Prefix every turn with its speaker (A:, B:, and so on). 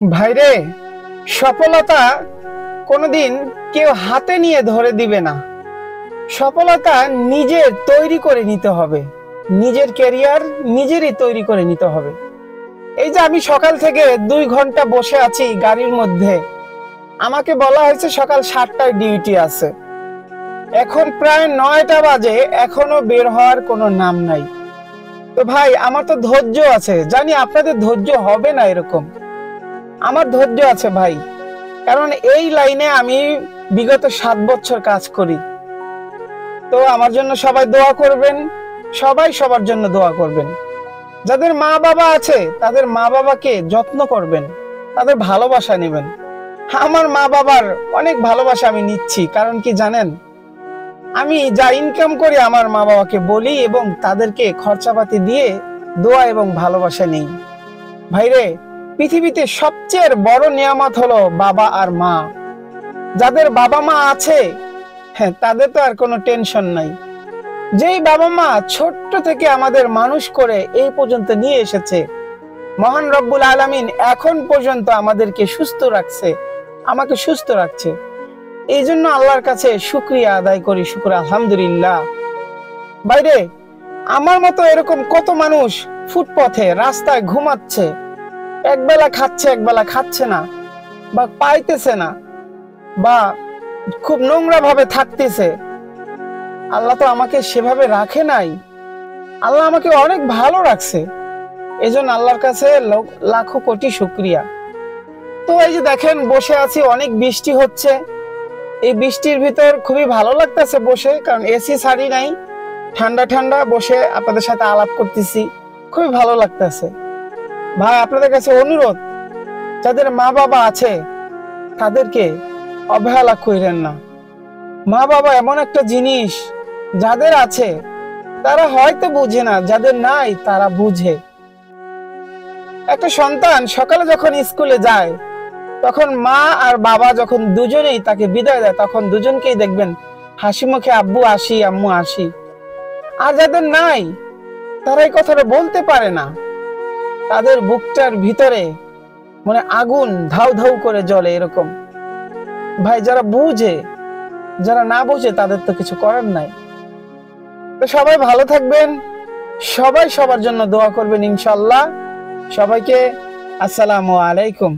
A: ভাইরে, সফলতা কোনোদিন কেউ হাতে নিয়ে ধরে দিবে না। সফলতা নিজের তৈরি করে নিতে হবে। নিজের ক্যারিয়ার নিজেরই তৈরি করে নিতে হবে। এই যে আমি সকাল থেকে 2 ঘন্টা বসে আছি গাড়ির মধ্যে, আমাকে বলা হয়েছে সকাল 7টায় ডিউটি আছে। এখন প্রায় 9টা বাজে, এখনো বের হওয়ার কোনো নাম নাই। তো ভাই, আমার তো ধৈর্য আছে, জানি আপনাদের ধৈর্য হবে না এরকম। আমার ধৈর্য আছে ভাই, কারণ এই লাইনে আমি বিগত 7 বছর কাজ করি। তো আমার জন্য সবাই দোয়া করবেন, সবাই সবার জন্য দোয়া করবেন। যাদের মা বাবা আছে তাদের মা বাবাকে যত্ন করবেন, তাদের ভালোবাসা নেবেন। আমার মা বাবার অনেক ভালোবাসা আমি নিচ্ছি, কারণ কি জানেন, আমি যা ইনকাম করি আমার মা বাবাকে বলি এবং তাদেরকে খরচাপাতি দিয়ে দোয়া এবং ভালোবাসা নেই। ভাইরে, পৃথিবীতে সবচেয়ে বড় নিয়ামত হলো বাবা আর মা। যাদের বাবা মা আছে, হ্যাঁ, তাদের তো আর কোনো টেনশন নাই। যেই বাবা মা ছোট্ট থেকে আমাদের মানুষ করে এই পর্যন্ত নিয়ে এসেছে, মহান রব্বুল আলামিন এখন পর্যন্ত আমাদেরকে সুস্থ রাখছে, আমাকে সুস্থ রাখছে। এই জন্য আল্লাহর কাছে শুকরিয়া আদায় করি, শুকর আলহামদুলিল্লাহ। বাইরে আমার মতো এরকম কত মানুষ ফুটপথে রাস্তায় ঘুমাচ্ছে, একবেলা খাচ্ছে একবেলা খাচ্ছে না, বা পাইতেছে না, বা খুব নোংরা ভাবে থাকতেছে। আল্লাহ তো আমাকে সেভাবে রাখে নাই, আল্লাহ আমাকে অনেক ভালো রাখছে। এজন্য আল্লাহর কাছে লাখো কোটি শুকরিয়া। তো এই যে দেখেন বসে আছি, অনেক বৃষ্টি হচ্ছে। এই বৃষ্টির ভিতর খুবই ভালো লাগতেছে বসে, কারণ এসি ছাড়ি নাই, ঠান্ডা ঠান্ডা বসে আপনাদের সাথে আলাপ করতেছি, খুবই ভালো লাগতেছে। ভাই, আপনাদের কাছে অনুরোধ, যাদের মা বাবা আছে তাদেরকে অবহেলা কইরেন না। মা বাবা এমন একটা জিনিস, যাদের আছে তারা হয়তো বুঝে না, যাদের নাই তারা বুঝে। একটা সন্তান সকালে যখন স্কুলে যায়, তখন মা আর বাবা যখন দুজনেই তাকে বিদায় দেয়, তখন দুজনকেই দেখবেন হাসি মুখে আব্বু আসি, আম্মু আসি। আর যাদের নাই, তারা এই কথাটা বলতে পারে না, তাদের বুকটার ভিতরে মানে আগুন ধাউ ধাউ করে জ্বলে এরকম। ভাই, যারা বুঝে, যারা না বুঝে তাদের তো কিছু করার নাই। তো সবাই ভালো থাকবেন, সবাই সবার জন্য দোয়া করবেন ইনশাআল্লাহ। সবাইকে আসসালামু আলাইকুম।